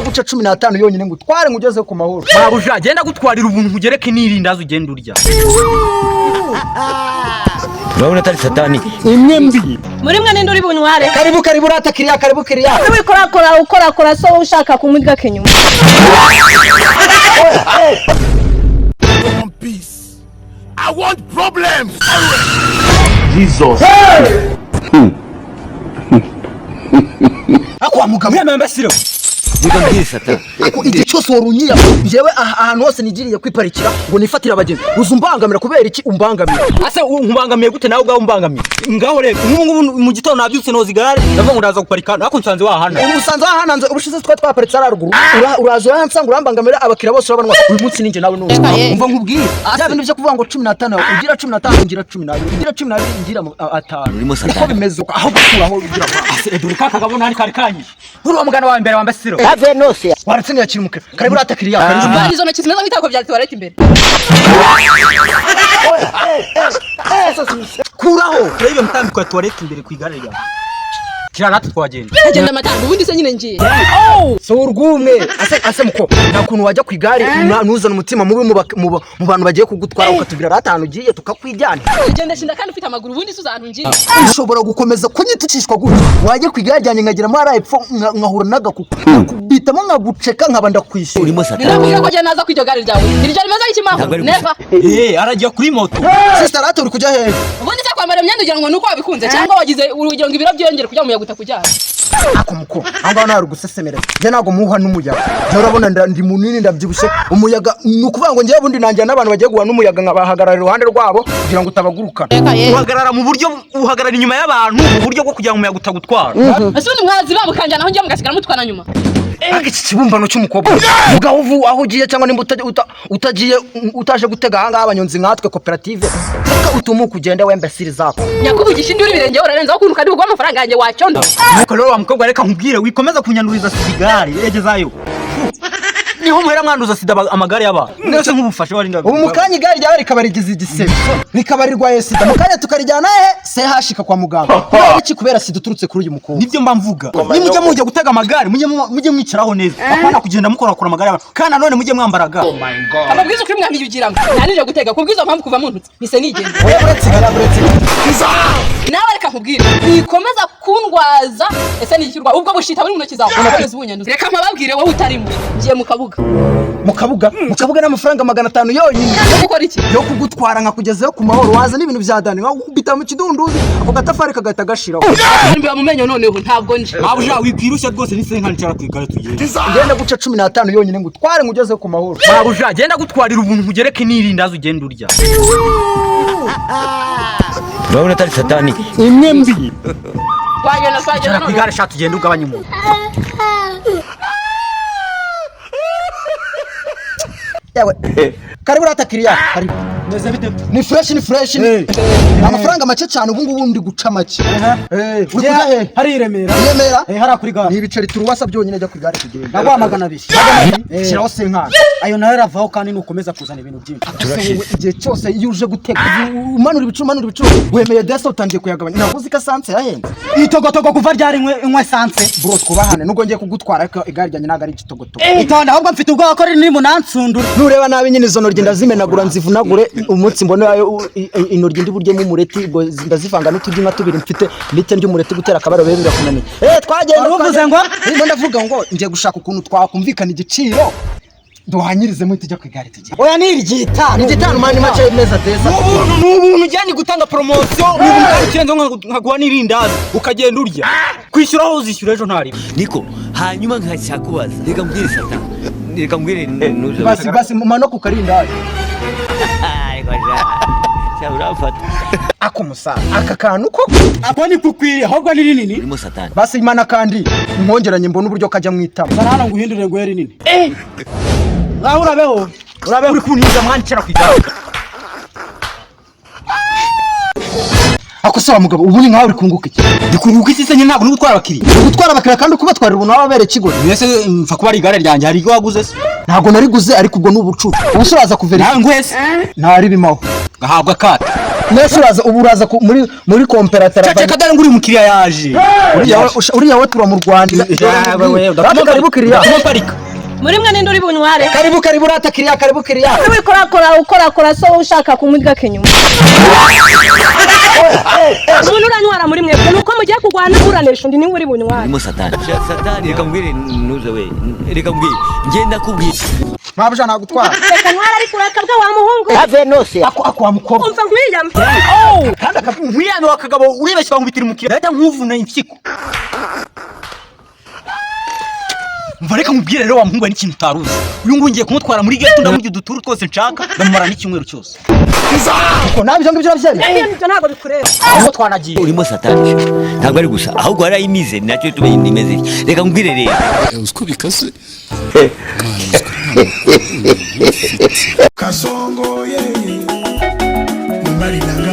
ngenda guca 15 yonyine ngo tware ngugeze ku mahoro. Mabuja agenda gutwarira ubuntu kugereke nirindaza ugenda urya. Urabona atari satani Imwe mbi. Muri mwe ninde uri buntware? Karibu rata kiriya karibu kiriya. Ukora so ushaka kumwiga kenyuma. Peace. I want problems. Jesus. Akwa mugabo Mwembesiro. Diga mbiri satani. igihe cyose worunyira jewe ahantu hose nigiriye kwiparikira ngo nifatira abagenzi uzumbangamira kubera iki umbangamira Ase umbangamiye gute nawe ubwa umbangamiye. Ngaho rero ngubu mu gitondo nabyutse noza igare ndavuga ngo ndaza guparika nako nsanze wahana. umusanze wahananze ubushize twaparitse araruguru urazo yansanga urambangamira abakira bose babanwa uyu munsi ninje nawe n'ubu umva nkubwire bya bintu byo kuvuga ngo 15 ugira 15 ngira 12 ugira 12 ngira 5 Urimo satani. uko bimeze aho gukuraho ugira Ase dore kakagabona ari kari kanyi. Uri wa mugana wa mbere wa Mbesiro. Ave nose. waratsindiye akiri muke karibu ratakiriya karibu Izo ntoki zimeze nk'itako bya toilette imbere. kuraho Rebe mutambiko ya toilette imbere ku igare ryawe. Kirarata twagenda. Agenda matanga ubundi se nyine ngiye. so urwumwe ase muko nta kuntu wajya ku igare nuzana umutima mubi mu bantu bagiye kugutwara ukatubira ratanu ugiye tukakwijyana Agenda shinda kandi ufite amaguru ubundi se uzantu ngiye. ushobora gukomeza kunyitukishwa gutyo wajya ku igare ryanjye nkagira amara epfo nkahura n'agakuku kubitamo nkaguceka nkaba ndakwishyura Urimo satani. Ninakubwira ko agenda naza kwiryo gare ryawe. Iryo rimeze nk'ikimaho. Never. Arajya kuri moto. sister rata uri kujya hehe Ubundi se kwambara imyenda ugira ngo nuko wabikunze cyangwa wagize urugero ngo ibiro byongere kujya mu yaguta kujyana. ako muko anga nari gusesemera je nago muha n'umuyaga je urabona ndi munini ndabyibushye umuyaga nukuvuga ngo ngiye bundi nanjye n'abantu bagiye guha n'umuyaga nkabahagarara iruhande rwabo kugira ngo utabagurukana Uhagarara mu buryo uhagarara inyuma y'abantu mu buryo bwo kugira ngo umuyaga utagutwara. Ese ubundi mwazi bamukanjana aho ngiye mugasigara mutwana nyuma. iki kibumbano cy'umukobwa vuga uvu aho ugiye cyangwa nimba utagiye utaje gutega hanga abanyonzi nkatwe koperative vuga utumuka ugenda wembesiri zako Nyakuvugisha indi uri birenge urarenza ukuntu kandi ugwa amafaranga yanjye wacyondo. Nuko rero wa mukobwa reka nkubwire wikomeza kunyanduriza sigari yegezayo. Niho muhera mwanduza sida amagare y'abantu. Nese nk'ubufasha wari ndavuga. ubu mukanya igare ryawe rikabarigiza igisebe rikabarirwa sida mukanya tukarijyana se hashika kwa muganga iki kubera sida uturutse kuri uyu mukobwa Nibyo mba mvuga. Nimujye mujya gutega amagare mujye mwicaraho neza. Apana kugenda mukorakora amagare y'abantu. Kandi none mujye mwambaraga. Amabwiza kuri mwambi yugiramo. Nanije gutega kubwiza mpamvu kuva mu ntutse. Mise nigende. uretse Nawe reka nkubwire. Nikomeza kundwaza ese nikirwa ubwo bushita buri mu ntoki zawe. Ukomeza ubunyanduza. Reka mpababwire wowe utarimo. Ngiye mu kabuga n'amafaranga 500 yonyine gukora iki? yo kugutwara nkakugezeyo ku mahoro waza n'ibintu byadani nkakubita mu kidunduzi ako gatafari kagahita gashiraho Mbiba mu menyo noneho ntabwo nje. Mabuja wikwirushya rwose nise nkancara ku igare tugende. ngenda guca 15 yonyine ngo tware ngugezeyo ku mahoro Mabuja agenda gutwarira ubuntu kugereke nirindaza ugenda urya. Urabona atari satani. imwe mbi Twagenda Ku igare shatu ugenda ugabanya umuntu. yawe karibu ratakiriya karibu Neze bite? ni fresh amafaranga make cyane ubu ngubu ndi guca make ujya he hari Remera hari kuri gare ni ibiceri turuwasa byonyine jya ku igare kugenda nagwa 200 shiraho senkana ayo nayo ravaho kandi nukomeza kuzana ibintu byinshi igihe cyose iyo uje guteka umanura ibicu wemeye desa utangiye kuyagabanya navuze ko sanse yahenze itogotogo kuva ryari inkwe sanse bro twubahane nubwo ngiye kugutwara ariko igare ryanjye naga ari igitogotogo itonda ahubwo mfite ubwoba ko riri mu nansundura nureba nabi nyine izo noryi ndazimenagura nzivunagure umunsi mbone inoryi ndi burye mu mureti ndazivanga n'uturyi nka tubiri mfite ndite ry'umureti gutera akabaro bebe birakunaniye twagenda uvuze ngo ndavuga ngo ngiye gushaka ukuntu twakumvikana igiciro duhanyirizemo tujya ku igare tujya oya nirigitanu mani make neza deza N'ubuntu ujyanye gutanga promotion n'ubuntu kandi kirenze nkaguha nirindaza ukagenda urya. Kwishyura aho uzishyura ejo ntari. Niko hanyuma nkacyakubaza. Reka mbwire satani. Reka mbwire nuze. basi mano ku karindaje Ariko ja urafata. ako musaza aka kantu ko ako ni kukwiriye ahubwo ni rinini Urimo satani. basi imana kandi nkongeranye mbona uburyo kajya mwitama sana hano nguhindurire ngo yeri nini ngaho urabeho Uri kunyiza mwanikira ku igare. ako se wa mugabo ubu ni nkaho uri kunguka iki Ndikunguka iki se nyine ntabwo n'ugutwara abakiriya. gutwara abakiriya kandi kubatwarira ubuntu wababere kigo Mbese mfa kuba ari igare ryanjye hari iryo waguze se. ntabwo nariguze ariko ubwo ni ubucucu ubu se uraza kuvera Nawe ngwese ntari bimaho gahabwa kata. nese uraza muri komperatora cece kadari nguri mukiriya yaje uriya we tura mu Rwanda karibu kiriya muri mwe ninde uri bunyware karibu rata kiriya karibu kiriya ukora so ushaka kumwiga kenyuma umuntu uranywara muri mwe nuko mugiye kugwana uranesha undi niwe uri bunyware Urimo satani reka mbwire nuze we reka mbwire ngenda kubwira mabuje nagutwara reka nwara ariko urakabwa wa muhungu ave nose ako wa mukobwa umva nkwiyama kandi akabwiyame wakagabo uribeshya bangubitira umukiriya yajya nkuvuna impyiko mva reka nkubwire rero wa muhungu we n'ikintu utaruzi uyu nguyu ngiye kumutwara muri ghetto ndamurya uduturu twose nshaka ndamumara n'icyumweru cyose uko nabyo ngibyo byari ibyo ntago bikureba aho twanagiye urimo satani ntabwo ari gusa ahubwo hari imize nacyo tuba imeze reka mbwire rero uziko bikase Kasongo yeye Mumari nanga